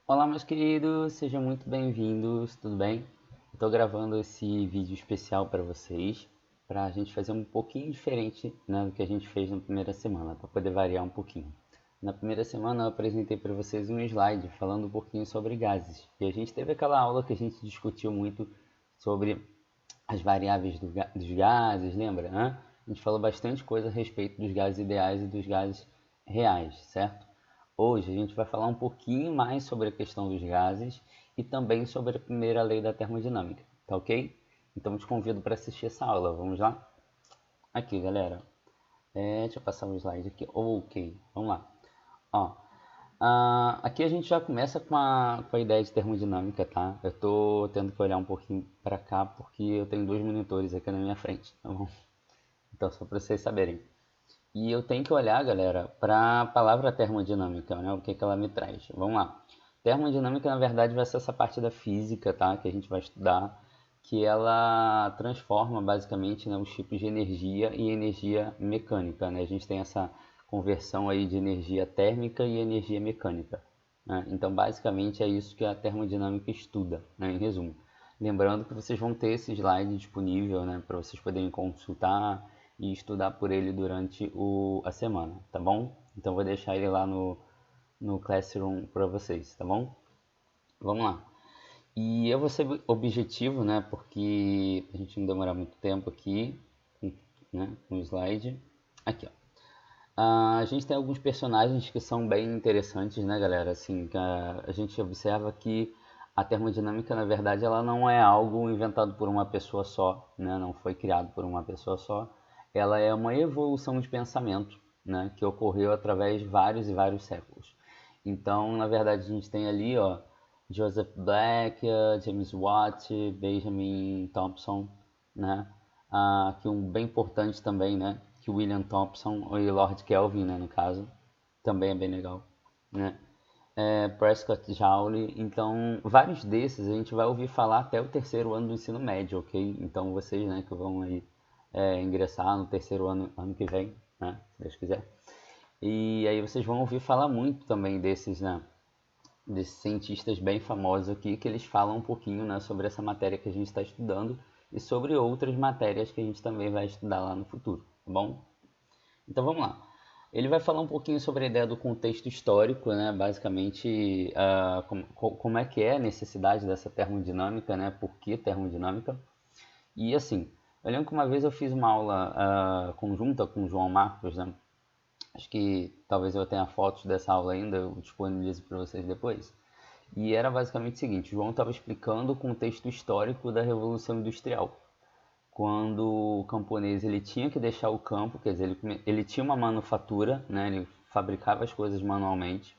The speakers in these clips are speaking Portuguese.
Olá, meus queridos, sejam muito bem-vindos, tudo bem? Estou gravando esse vídeo especial para vocês, para a gente fazer um pouquinho diferente, né, do que a gente fez na primeira semana, para poder variar um pouquinho. Na primeira semana eu apresentei para vocês um slide falando um pouquinho sobre gases, e a gente teve aquela aula que a gente discutiu muito sobre as variáveis dos gases, lembra? Né? A gente falou bastante coisa a respeito dos gases ideais e dos gases reais, certo? Hoje a gente vai falar um pouquinho mais sobre a questão dos gases e também sobre a primeira lei da termodinâmica, tá ok? Então eu te convido para assistir essa aula, vamos lá? Aqui, galera. Deixa eu passar o slide aqui. Ok, vamos lá. Ó, aqui a gente já começa com a ideia de termodinâmica, tá? Eu tô tendo que olhar um pouquinho para cá porque eu tenho dois monitores aqui na minha frente, tá bom? Então, só para vocês saberem. E eu tenho que olhar, galera, para a palavra termodinâmica, né? O que que ela me traz. Vamos lá. Termodinâmica, na verdade, vai ser essa parte da física, tá? Que a gente vai estudar, que ela transforma basicamente, né, os tipos de energia em energia mecânica, né? A gente tem essa conversão aí de energia térmica e energia mecânica, né? Então, basicamente, é isso que a termodinâmica estuda, né? Em resumo. Lembrando que vocês vão ter esse slide disponível, né, para vocês poderem consultar e estudar por ele durante a semana, tá bom? Então vou deixar ele lá no Classroom para vocês, tá bom? Vamos lá. E eu vou ser objetivo, né? Porque a gente não demorar muito tempo aqui, né? Com o slide. Aqui, ó. A gente tem alguns personagens que são bem interessantes, né, galera? Assim, a gente observa que a termodinâmica, na verdade, ela não é algo inventado por uma pessoa só, né? Não foi criado por uma pessoa só. Ela é uma evolução de pensamento, né? Que ocorreu através de vários e vários séculos. Então, na verdade, a gente tem ali, ó, Joseph Black, James Watt, Benjamin Thompson, né? Que um bem importante também, né? Que William Thompson e Lord Kelvin, né? No caso, também é bem legal, né? Prescott Joule, então vários desses a gente vai ouvir falar até o terceiro ano do ensino médio, ok? Então vocês, né, que vão aí ingressar no terceiro ano que vem, né? Se Deus quiser. E aí vocês vão ouvir falar muito também desses, né? Desses cientistas bem famosos aqui, que eles falam um pouquinho, né, sobre essa matéria que a gente está estudando e sobre outras matérias que a gente também vai estudar lá no futuro, tá bom? Então vamos lá. Ele vai falar um pouquinho sobre a ideia do contexto histórico, né? Basicamente, como é que é a necessidade dessa termodinâmica, né? Por que termodinâmica? E assim, eu lembro que uma vez eu fiz uma aula conjunta com o João Marcos, né? Acho que talvez eu tenha fotos dessa aula ainda, eu disponibilizo para vocês depois. E era basicamente o seguinte: o João estava explicando o contexto histórico da Revolução Industrial, quando o camponês ele tinha que deixar o campo, quer dizer, ele tinha uma manufatura, né, ele fabricava as coisas manualmente,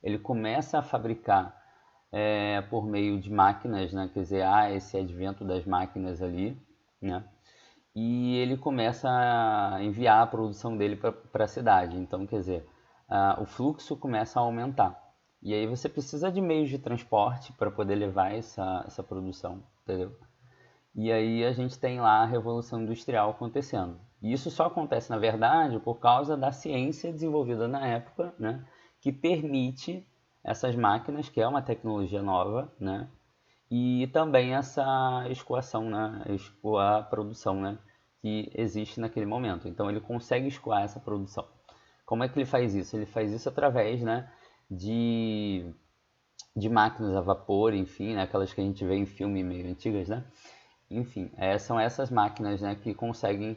ele começa a fabricar por meio de máquinas, né, quer dizer, há esse advento das máquinas ali, né, e ele começa a enviar a produção dele para a cidade. Então, quer dizer, o fluxo começa a aumentar. E aí você precisa de meios de transporte para poder levar essa produção, entendeu? E aí a gente tem lá a Revolução Industrial acontecendo. E isso só acontece, na verdade, por causa da ciência desenvolvida na época, né, que permite essas máquinas, que é uma tecnologia nova, né, e também essa escoação, né, escoar a produção, né, que existe naquele momento. Então ele consegue escoar essa produção. Como é que ele faz isso? Ele faz isso através, né, de, de máquinas a vapor, enfim, né, aquelas que a gente vê em filme meio antigas, né? Enfim, são essas máquinas, né, que conseguem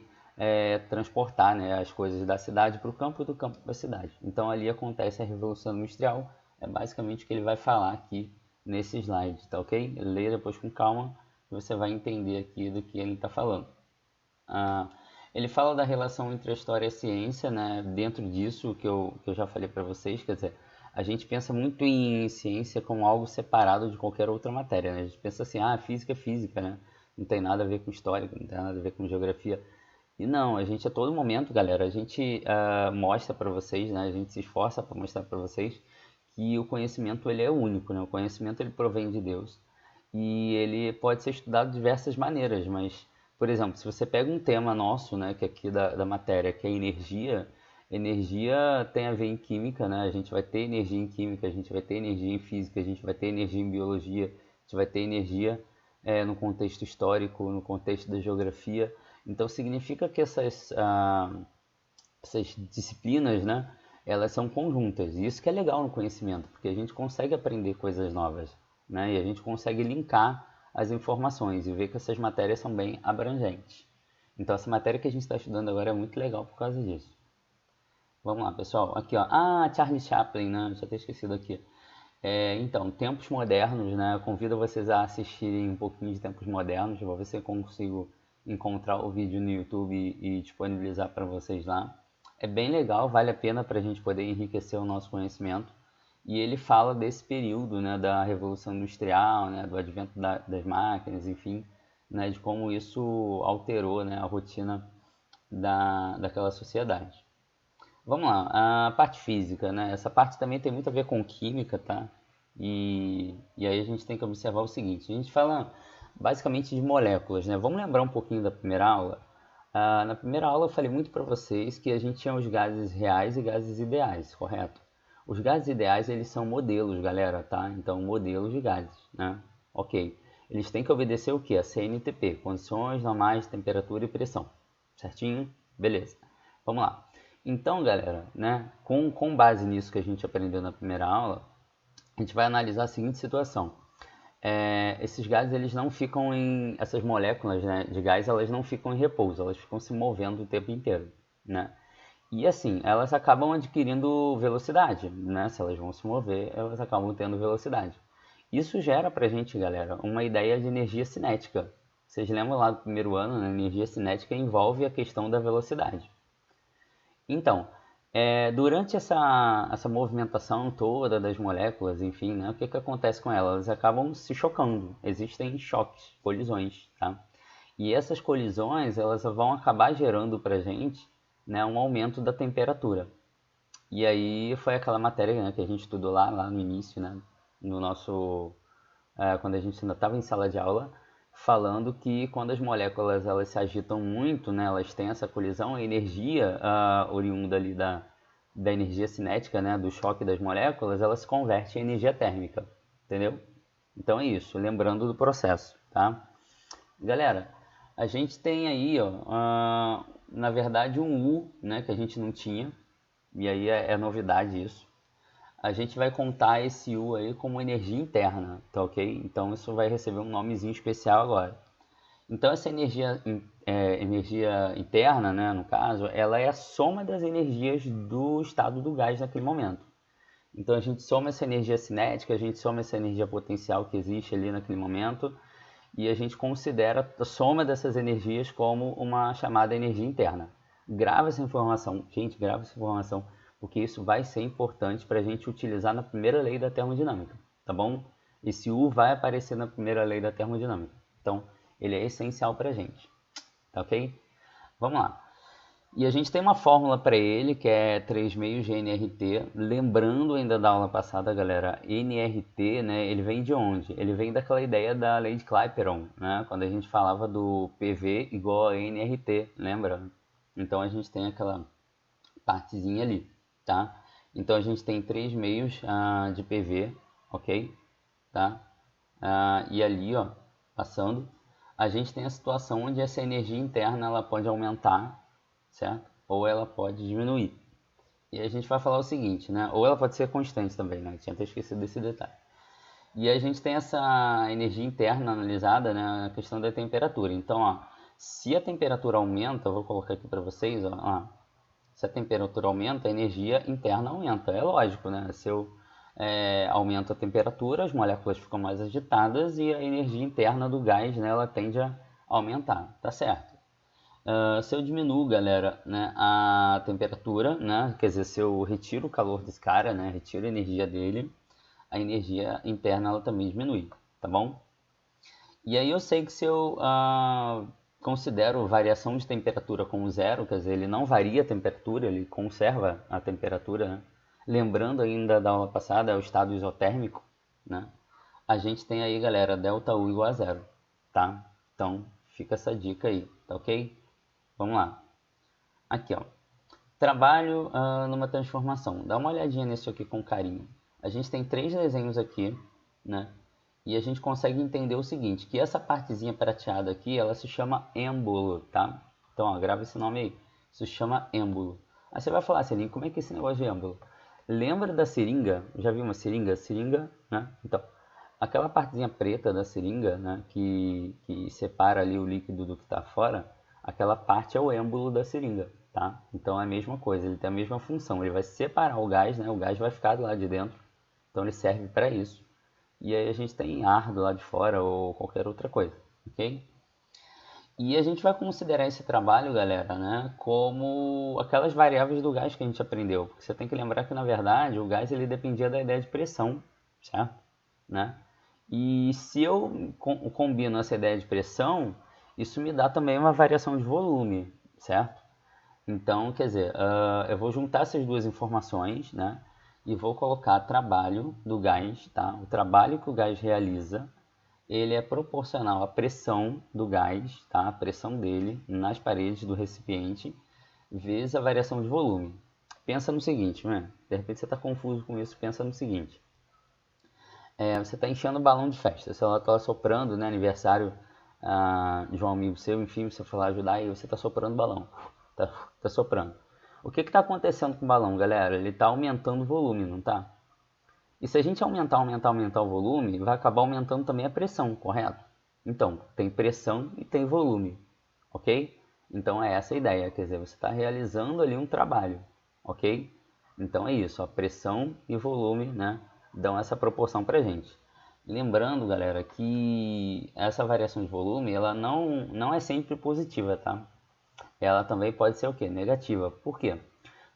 transportar, né, as coisas da cidade para o campo e do campo para a cidade. Então ali acontece a Revolução Industrial, é basicamente o que ele vai falar aqui nesse slide, tá ok? Leia depois com calma e você vai entender aqui do que ele está falando. Ah, ele fala da relação entre a história e a ciência, né? Dentro disso que eu já falei para vocês, quer dizer, a gente pensa muito em ciência como algo separado de qualquer outra matéria, né? A gente pensa assim, física é física, né? Não tem nada a ver com história, não tem nada a ver com geografia. E não, a gente a todo momento, galera, a gente mostra para vocês, né? A gente se esforça para mostrar para vocês que o conhecimento ele é único, né? O conhecimento ele provém de Deus e ele pode ser estudado de diversas maneiras, mas, por exemplo, se você pega um tema nosso, né, que é aqui da matéria, que é energia, Energia tem a ver em química, né? A gente vai ter energia em química, a gente vai ter energia em física, a gente vai ter energia em biologia, a gente vai ter energia no contexto histórico, no contexto da geografia. Então significa que essas disciplinas, né, elas são conjuntas. E isso que é legal no conhecimento, porque a gente consegue aprender coisas novas, né, e a gente consegue linkar as informações e ver que essas matérias são bem abrangentes. Então essa matéria que a gente está estudando agora é muito legal por causa disso. Vamos lá, pessoal. Aqui, ó. Ah, Charlie Chaplin, né? Já ter esquecido aqui. Então, Tempos Modernos, né? Eu convido vocês a assistirem um pouquinho de Tempos Modernos. Vou ver se eu consigo encontrar o vídeo no YouTube e disponibilizar para vocês lá. É bem legal, vale a pena para a gente poder enriquecer o nosso conhecimento. E ele fala desse período, né? Da Revolução Industrial, né? Do advento das máquinas, enfim, né? De como isso alterou, né? A rotina daquela sociedade. Vamos lá, a parte física, né? Essa parte também tem muito a ver com química, tá? E aí a gente tem que observar o seguinte: a gente fala basicamente de moléculas, né? Vamos lembrar um pouquinho da primeira aula? Na primeira aula eu falei muito para vocês que a gente tinha os gases reais e gases ideais, correto? Os gases ideais, eles são modelos, galera, tá? Então, modelos de gases, né? Ok. Eles têm que obedecer o quê? A CNTP, condições normais de temperatura e pressão. Certinho? Beleza. Vamos lá. Então, galera, né, com base nisso que a gente aprendeu na primeira aula, a gente vai analisar a seguinte situação. Esses gases, eles não ficam essas moléculas, né, de gás, elas não ficam em repouso, elas ficam se movendo o tempo inteiro, né? E assim, elas acabam adquirindo velocidade, né? Se elas vão se mover, elas acabam tendo velocidade. Isso gera pra gente, galera, uma ideia de energia cinética. Vocês lembram lá do primeiro ano, né? Energia cinética envolve a questão da velocidade. Então, durante essa movimentação toda das moléculas, enfim, né, o que acontece com elas? Elas acabam se chocando, existem choques, colisões, tá? E essas colisões, elas vão acabar gerando para a gente, né, um aumento da temperatura. E aí foi aquela matéria, né, que a gente estudou lá no início, né, no nosso quando a gente ainda estava em sala de aula, falando que quando as moléculas elas se agitam muito, né, elas têm essa colisão, a energia oriunda ali da energia cinética, né, do choque das moléculas, ela se converte em energia térmica, entendeu? Então é isso, lembrando do processo, tá? Galera, a gente tem aí, ó, na verdade um U, né, que a gente não tinha, e aí é novidade isso. A gente vai contar esse U aí como energia interna, tá ok? Então isso vai receber um nomezinho especial agora. Então essa energia interna, né, no caso, ela é a soma das energias do estado do gás naquele momento. Então a gente soma essa energia cinética, a gente soma essa energia potencial que existe ali naquele momento e a gente considera a soma dessas energias como uma chamada energia interna. Grava essa informação, gente, grava essa informação, porque isso vai ser importante para a gente utilizar na primeira lei da termodinâmica, tá bom? Esse U vai aparecer na primeira lei da termodinâmica, então ele é essencial para a gente, tá ok? Vamos lá. E a gente tem uma fórmula para ele, que é 3 meios de NRT. Lembrando ainda da aula passada, galera, NRT, né, ele vem de onde? Ele vem daquela ideia da lei de Clapeyron, né, quando a gente falava do PV igual a NRT, lembra? Então a gente tem aquela partezinha ali, tá? Então a gente tem 3 meios de PV, ok? Tá? E ali, ó, passando, a gente tem a situação onde essa energia interna ela pode aumentar, certo? Ou ela pode diminuir. E a gente vai falar o seguinte, né? Ou ela pode ser constante também, né? Tinha até esquecido desse detalhe. E a gente tem essa energia interna analisada, né? A questão da temperatura. Então, ó, se a temperatura aumenta, eu vou colocar aqui para vocês, ó, se a temperatura aumenta, a energia interna aumenta. É lógico, né? Se eu aumento a temperatura, as moléculas ficam mais agitadas e a energia interna do gás, né, ela tende a aumentar, tá certo? Se eu diminuo, galera, né, a temperatura, né, quer dizer, se eu retiro o calor desse cara, né, retiro a energia dele, a energia interna ela também diminui, tá bom? E aí eu sei que se eu considero variação de temperatura como zero, quer dizer, ele não varia a temperatura, ele conserva a temperatura, né? Lembrando ainda da aula passada, é o estado isotérmico, né? A gente tem aí, galera, ΔU igual a zero, tá? Então, fica essa dica aí, tá ok? Vamos lá. Aqui, ó. Trabalho numa transformação. Dá uma olhadinha nisso aqui com carinho. A gente tem 3 desenhos aqui, né? E a gente consegue entender o seguinte, que essa partezinha prateada aqui, ela se chama êmbolo, tá? Então, ó, grava esse nome aí. Isso se chama êmbolo. Aí você vai falar, Celinho, como é que é esse negócio de êmbolo? Lembra da seringa? Já viu uma seringa? Seringa, né? Então, aquela partezinha preta da seringa, né? Que separa ali o líquido do que está fora, aquela parte é o êmbolo da seringa, tá? Então é a mesma coisa, ele tem a mesma função. Ele vai separar o gás, né? O gás vai ficar do lado de dentro. Então ele serve para isso. E aí a gente tem ar do lado de fora ou qualquer outra coisa, ok? E a gente vai considerar esse trabalho, galera, né, como aquelas variáveis do gás que a gente aprendeu. Porque você tem que lembrar que, na verdade, o gás ele dependia da ideia de pressão, certo? Né? E se eu combino essa ideia de pressão, isso me dá também uma variação de volume, certo? Então, quer dizer, eu vou juntar essas duas informações, né? E vou colocar trabalho do gás, tá? O trabalho que o gás realiza, ele é proporcional à pressão do gás, tá? A pressão dele nas paredes do recipiente, vezes a variação de volume. Pensa no seguinte, né? De repente você está confuso com isso, pensa no seguinte. Você está enchendo o balão de festa, você está soprando, né? Aniversário de um amigo seu, enfim, você foi lá ajudar e você está soprando o balão. Tá soprando. O que está acontecendo com o balão, galera? Ele está aumentando o volume, não está? E se a gente aumentar o volume, vai acabar aumentando também a pressão, correto? Então, tem pressão e tem volume, ok? Então é essa a ideia, quer dizer, você está realizando ali um trabalho, ok? Então é isso, a pressão e volume, né, dão essa proporção para a gente. Lembrando, galera, que essa variação de volume, ela não é sempre positiva, tá? Ela também pode ser o quê? Negativa. Por quê?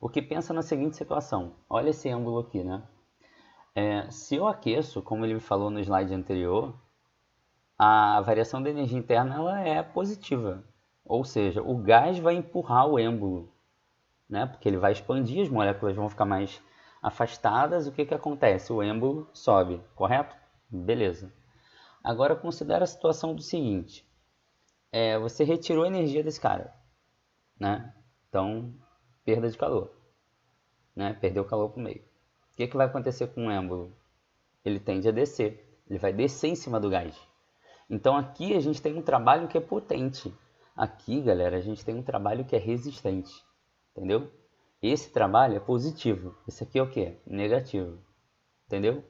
Porque pensa na seguinte situação. Olha esse ângulo aqui, né? Se eu aqueço, como ele falou no slide anterior, a variação da energia interna ela é positiva. Ou seja, o gás vai empurrar o êmbolo, né? Porque ele vai expandir, as moléculas vão ficar mais afastadas. O que acontece? O êmbolo sobe, correto? Beleza. Agora considera a situação do seguinte. Você retirou a energia desse cara, né? Então, perda de calor, né? Perdeu o calor para o meio. O que vai acontecer com o êmbolo? Ele tende a descer, ele vai descer em cima do gás. Então aqui a gente tem um trabalho que é potente. Aqui, galera, a gente tem um trabalho que é resistente, entendeu? Esse trabalho é positivo, esse aqui é o que? Negativo, entendeu?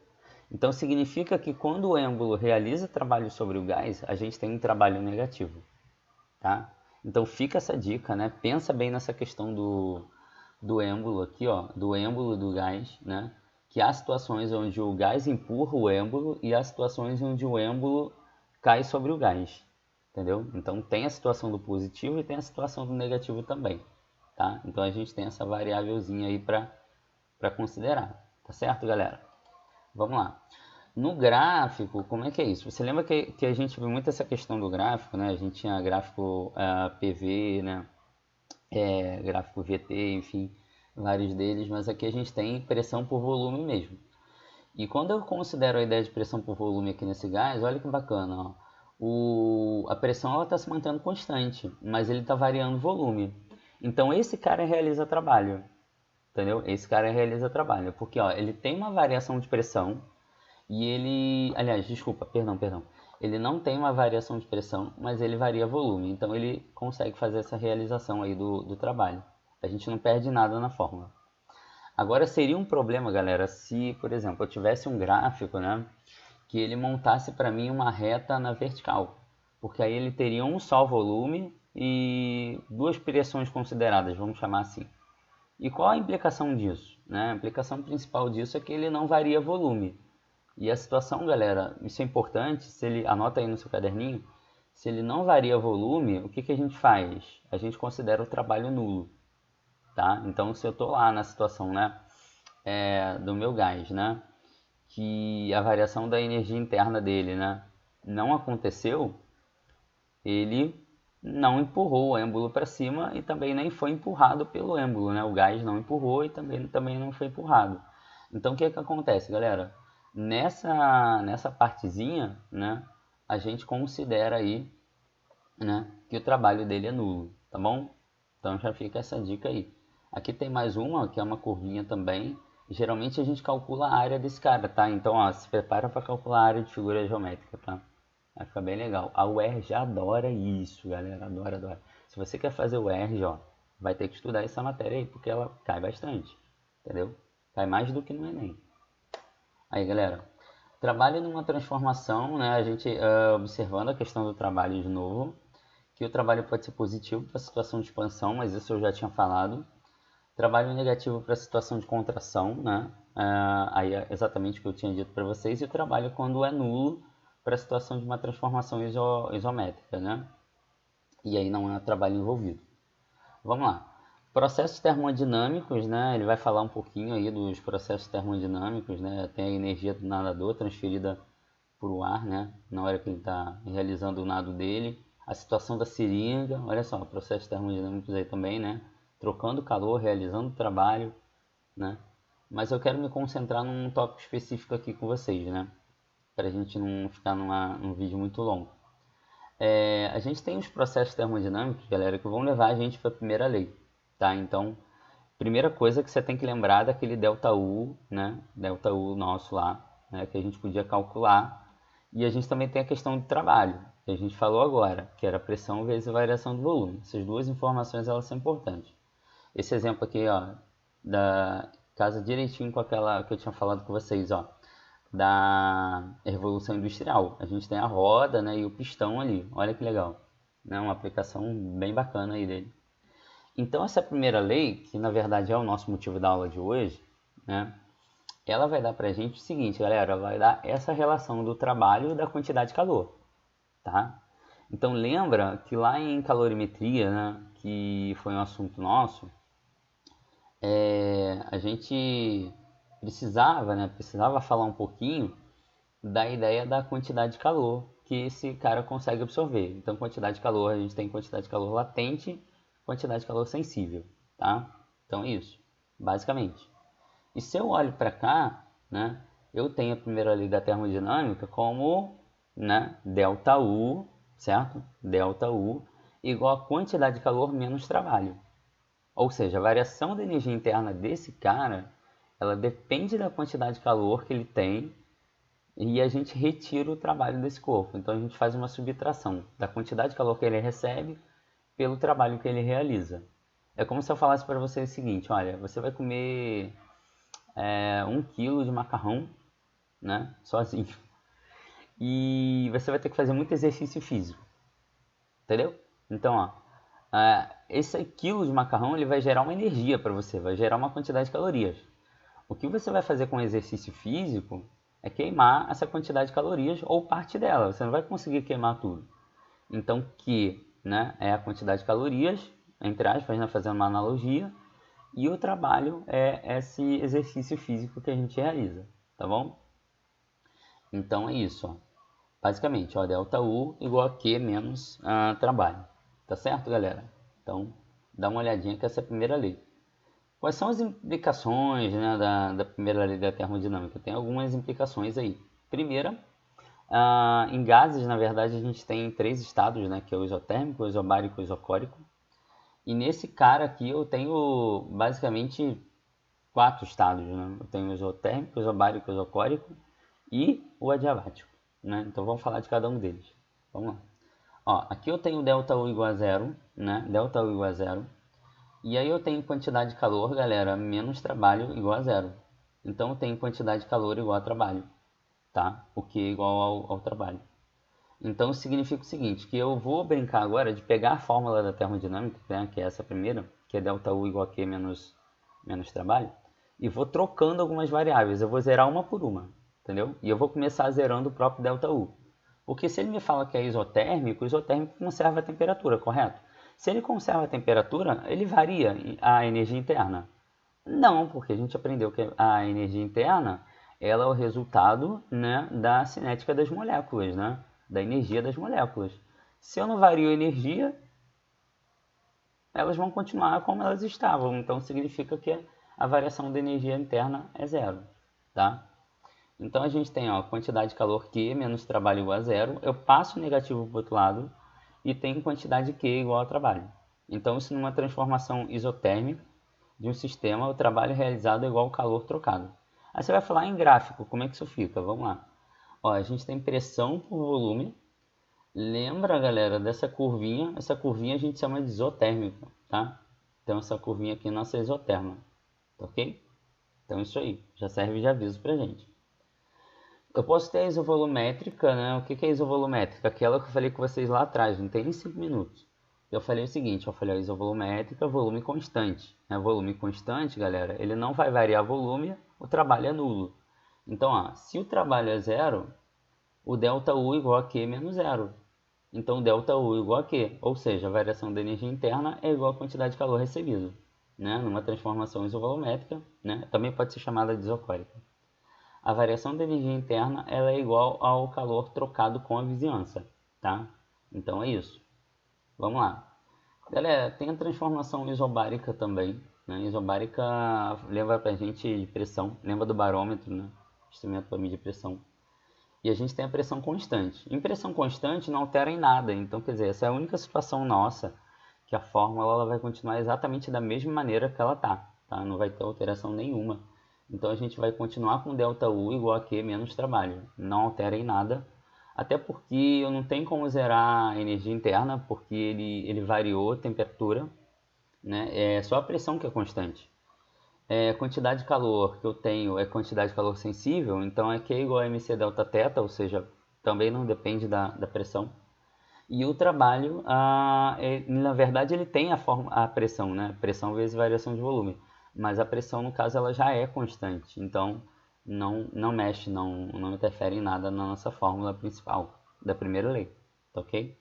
Então significa que quando o êmbolo realiza trabalho sobre o gás, a gente tem um trabalho negativo, tá? Então fica essa dica, né? Pensa bem nessa questão do êmbolo aqui, ó, do êmbolo do gás, né? Que há situações onde o gás empurra o êmbolo e há situações onde o êmbolo cai sobre o gás, entendeu? Então tem a situação do positivo e tem a situação do negativo também, tá? Então a gente tem essa variávelzinha aí para considerar, tá certo, galera? Vamos lá. No gráfico, como é que é isso? Você lembra que a gente viu muito essa questão do gráfico, né? A gente tinha gráfico PV, né? Gráfico VT, enfim, vários deles, mas aqui a gente tem pressão por volume mesmo. E quando eu considero a ideia de pressão por volume aqui nesse gás, olha que bacana, ó. A pressão está se mantendo constante, mas ele está variando o volume. Então esse cara realiza trabalho, entendeu? Esse cara realiza trabalho, porque ó, ele tem uma variação de pressão e ele, aliás, desculpa, perdão. Ele não tem uma variação de pressão, mas ele varia volume. Então ele consegue fazer essa realização aí do trabalho. A gente não perde nada na fórmula. Agora seria um problema, galera, se, por exemplo, eu tivesse um gráfico, né, que ele montasse para mim uma reta na vertical. Porque aí ele teria um só volume e duas pressões consideradas, vamos chamar assim. E qual a implicação disso? Né? A implicação principal disso é que ele não varia volume. E a situação, galera, isso é importante, se ele anota aí no seu caderninho, se ele não varia volume, o que a gente faz? A gente considera o trabalho nulo, tá? Então, se eu estou lá na situação, né, do meu gás, né, que a variação da energia interna dele, né, não aconteceu, ele não empurrou o êmbolo para cima e também nem foi empurrado pelo êmbolo, né? O gás não empurrou e também não foi empurrado. Então, o que acontece, galera? Nessa partezinha, né, a gente considera aí, né, que o trabalho dele é nulo, tá bom? Então já fica essa dica aí. Aqui tem mais uma, que é uma curvinha também. Geralmente a gente calcula a área desse cara, tá? Então, ó, se prepara para calcular a área de figura geométrica, tá? Vai ficar bem legal. A UERJ adora isso, galera. Adora, adora. Se você quer fazer o UERJ, ó, vai ter que estudar essa matéria aí, porque ela cai bastante. Entendeu? Cai mais do que no Enem. Aí, galera. Trabalho numa transformação, né? A gente observando a questão do trabalho de novo. Que o trabalho pode ser positivo para a situação de expansão, mas isso eu já tinha falado. Trabalho negativo para a situação de contração, né? Aí é exatamente o que eu tinha dito para vocês. E o trabalho quando é nulo para a situação de uma transformação isométrica, né? E aí não é trabalho envolvido. Vamos lá. Processos termodinâmicos, né? Ele vai falar um pouquinho aí dos processos termodinâmicos, né? Tem a energia do nadador transferida para o ar, né? Na hora que ele está realizando o nado dele. A situação da seringa, olha só, processos termodinâmicos aí também, né? Trocando calor, realizando trabalho, né? Mas eu quero me concentrar num tópico específico aqui com vocês, né? Para a gente não ficar num vídeo muito longo. A gente tem os processos termodinâmicos, galera, que vão levar a gente para a primeira lei, tá? Então, primeira coisa que você tem que lembrar é daquele ΔU, né? ΔU nosso lá, né? Que a gente podia calcular. E a gente também tem a questão do trabalho, que a gente falou agora, que era pressão vezes variação do volume. Essas duas informações elas são importantes. Esse exemplo aqui, ó, casa direitinho com aquela que eu tinha falado com vocês, ó, da Revolução Industrial. A gente tem a roda, né, e o pistão ali. Olha que legal, né? Uma aplicação bem bacana aí dele. Então essa primeira lei, que na verdade é o nosso motivo da aula de hoje, né? Ela vai dar pra gente o seguinte, galera, ela vai dar essa relação do trabalho e da quantidade de calor, tá? Então lembra que lá em calorimetria, né, que foi um assunto nosso, a gente precisava falar um pouquinho da ideia da quantidade de calor que esse cara consegue absorver. Então, quantidade de calor, a gente tem quantidade de calor latente, quantidade de calor sensível, tá? Então é isso, basicamente. E se eu olho para cá, né, eu tenho a primeira lei da termodinâmica como, né, ΔU, certo? ΔU igual a quantidade de calor menos trabalho. Ou seja, a variação da energia interna desse cara, ela depende da quantidade de calor que ele tem e a gente retira o trabalho desse corpo. Então a gente faz uma subtração da quantidade de calor que ele recebe pelo trabalho que ele realiza. É como se eu falasse para você o seguinte, olha, você vai comer 1 quilo de macarrão, né, sozinho. E você vai ter que fazer muito exercício físico, entendeu? Então, ó, esse quilo de macarrão ele vai gerar uma energia para você, vai gerar uma quantidade de calorias. O que você vai fazer com o exercício físico é queimar essa quantidade de calorias ou parte dela. Você não vai conseguir queimar tudo. Então, Q, né, é a quantidade de calorias, entre aspas, né, fazendo uma analogia, e o trabalho é esse exercício físico que a gente realiza, tá bom? Então é isso, ó. Basicamente, ó, ΔU igual a Q menos trabalho. Tá certo, galera? Então, dá uma olhadinha que essa é a primeira lei. Quais são as implicações, né, da primeira lei da termodinâmica? Tem algumas implicações aí. Primeira, em gases, na verdade, a gente tem 3 estados, né, que é o isotérmico, o isobárico e o isocórico. E nesse cara aqui eu tenho basicamente 4 estados, né? Eu tenho o isotérmico, o isobárico, o isocórico e o adiabático, né? Então vamos falar de cada um deles. Vamos lá. Ó, aqui eu tenho ΔU igual a zero, né? ΔU igual a zero. E aí eu tenho quantidade de calor, galera, menos trabalho igual a zero. Então eu tenho quantidade de calor igual a trabalho, tá? O que é igual ao trabalho. Então significa o seguinte, que eu vou brincar agora de pegar a fórmula da termodinâmica, né, que é essa primeira, que é ΔU igual a Q menos trabalho, e vou trocando algumas variáveis. Eu vou zerar uma por uma, entendeu? E eu vou começar zerando o próprio ΔU. Porque se ele me fala que é isotérmico, o isotérmico conserva a temperatura, correto? Se ele conserva a temperatura, ele varia a energia interna. Não, porque a gente aprendeu que a energia interna ela é o resultado, né, da cinética das moléculas, né, da energia das moléculas. Se eu não vario a energia, elas vão continuar como elas estavam. Então significa que a variação da energia interna é zero, tá? Então a gente tem, ó, quantidade de calor Q menos trabalho igual a zero. Eu passo o negativo para o outro lado e tenho quantidade Q igual a trabalho. Então isso numa transformação isotérmica, de um sistema, o trabalho realizado é igual ao calor trocado. Aí você vai falar em gráfico, como é que isso fica? Vamos lá. Ó, a gente tem pressão por volume. Lembra, galera, dessa curvinha? Essa curvinha a gente chama de isotérmica, tá? Então essa curvinha aqui é nossa isoterma, tá ok? Então isso aí, já serve de aviso pra gente. Eu posso ter a isovolumétrica, né? O que é isovolumétrica? Aquela que eu falei com vocês lá atrás, não tem nem 5 minutos. Eu falei o seguinte, eu falei a isovolumétrica, volume constante. Né? Volume constante, galera, ele não vai variar volume, o trabalho é nulo. Então, ó, se o trabalho é zero, o ΔU igual a Q menos zero. Então, ΔU igual a Q, ou seja, a variação da energia interna é igual à quantidade de calor recebido. Né? Numa transformação isovolumétrica, né? Também pode ser chamada de isocórica. A variação da energia interna ela é igual ao calor trocado com a vizinhança, tá? Então é isso. Vamos lá. Galera, tem a transformação isobárica também. Né? Isobárica lembra pra gente de pressão, lembra do barômetro, né? Instrumento para medir pressão. E a gente tem a pressão constante. Em pressão constante não altera em nada, então quer dizer, essa é a única situação nossa que a fórmula ela vai continuar exatamente da mesma maneira que ela tá? Não vai ter alteração nenhuma. Então a gente vai continuar com ΔU igual a Q menos trabalho. Não altera em nada. Até porque eu não tenho como zerar a energia interna, porque ele variou a temperatura. Né? É só a pressão que é constante. A quantidade de calor que eu tenho é quantidade de calor sensível, então é Q igual a mc delta θ, ou seja, também não depende da pressão. E o trabalho, na verdade, ele tem a pressão, né? Pressão vezes variação de volume. Mas a pressão, no caso, ela já é constante. Então, não mexe, não interfere em nada na nossa fórmula principal da primeira lei. Tá ok?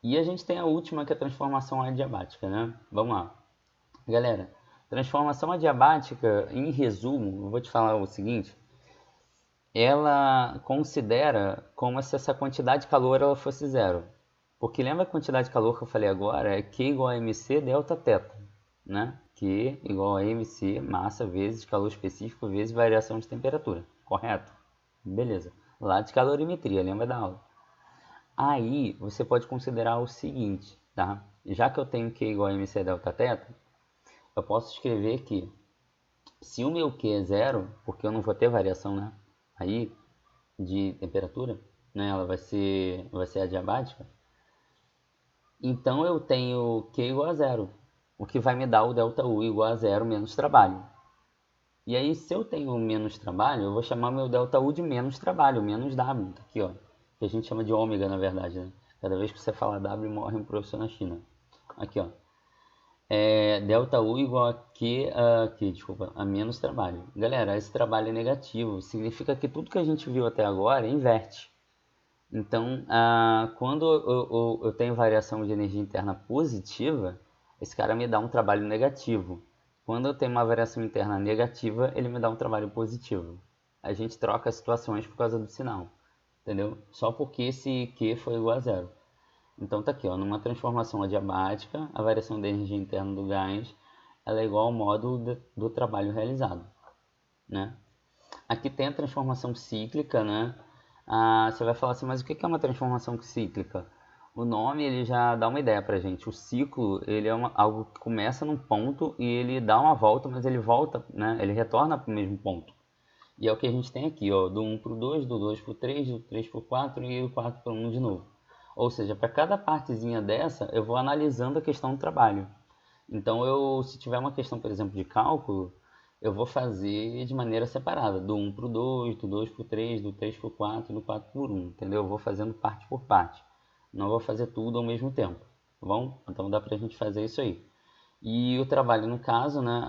E a gente tem a última, que é a transformação adiabática, né? Vamos lá. Galera, transformação adiabática, em resumo, eu vou te falar o seguinte. Ela considera como se essa quantidade de calor ela fosse zero. Porque lembra a quantidade de calor que eu falei agora? É Q igual a mc delta θ, né? Q igual a mc, massa, vezes calor específico, vezes variação de temperatura. Correto? Beleza. Lá de calorimetria, lembra da aula? Aí você pode considerar o seguinte, tá? Já que eu tenho Q igual a mc delta θ, eu posso escrever que se o meu Q é zero, porque eu não vou ter variação, né? Aí de temperatura, né? Ela vai ser adiabática. Então eu tenho Q igual a zero, o que vai me dar o ΔU igual a zero menos trabalho. E aí, se eu tenho menos trabalho, eu vou chamar meu ΔU de menos trabalho, menos W, tá aqui, ó, que a gente chama de ômega, na verdade, né? Cada vez que você fala W, morre um professor na China. Aqui, ó. ΔU igual a Q, desculpa, a menos trabalho. Galera, esse trabalho é negativo, significa que tudo que a gente viu até agora inverte. Então, quando eu tenho variação de energia interna positiva, esse cara me dá um trabalho negativo. Quando eu tenho uma variação interna negativa, ele me dá um trabalho positivo. A gente troca as situações por causa do sinal, entendeu? Só porque esse Q foi igual a zero. Então tá aqui, ó, numa transformação adiabática, a variação da energia interna do gás ela é igual ao módulo do trabalho realizado, né? Aqui tem a transformação cíclica, né? Você vai falar assim, mas o que é uma transformação cíclica? O nome ele já dá uma ideia pra gente. O ciclo ele é algo que começa num ponto e ele dá uma volta, mas ele volta, né? Ele retorna para o mesmo ponto. E é o que a gente tem aqui, ó, do 1 para o 2, do 2 para o 3, do 3 para o 4 e do 4 para o 1 de novo. Ou seja, para cada partezinha dessa, eu vou analisando a questão do trabalho. Então, se tiver uma questão, por exemplo, de cálculo, eu vou fazer de maneira separada, do 1 para o 2, do 2 para o 3, do 3 para o 4 e do 4 para o 1, entendeu? Eu vou fazendo parte por parte. Não vou fazer tudo ao mesmo tempo, tá bom? Então dá pra gente fazer isso aí. E o trabalho, no caso, né,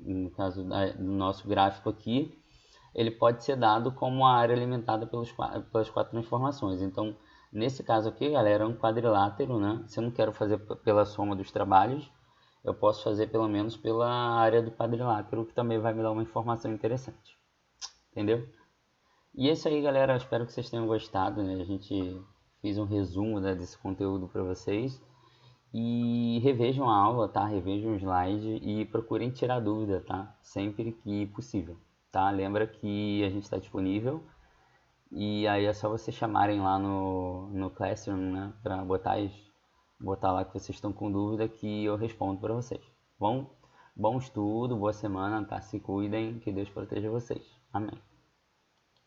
no caso do nosso gráfico aqui, ele pode ser dado como a área alimentada pelas quatro transformações. Então, nesse caso aqui, galera, é um quadrilátero, né? Se eu não quero fazer pela soma dos trabalhos, eu posso fazer pelo menos pela área do quadrilátero, que também vai me dar uma informação interessante. Entendeu? E é isso aí, galera. Eu espero que vocês tenham gostado, né? A gente fez um resumo, né, desse conteúdo para vocês. E revejam a aula, tá? Revejam o slide e procurem tirar dúvida, tá? Sempre que possível, tá? Lembra que a gente está disponível e aí é só vocês chamarem lá no Classroom, né? Para botar lá que vocês estão com dúvida que eu respondo para vocês, Bom, bom estudo, boa semana, tá? Se cuidem, que Deus proteja vocês. Amém.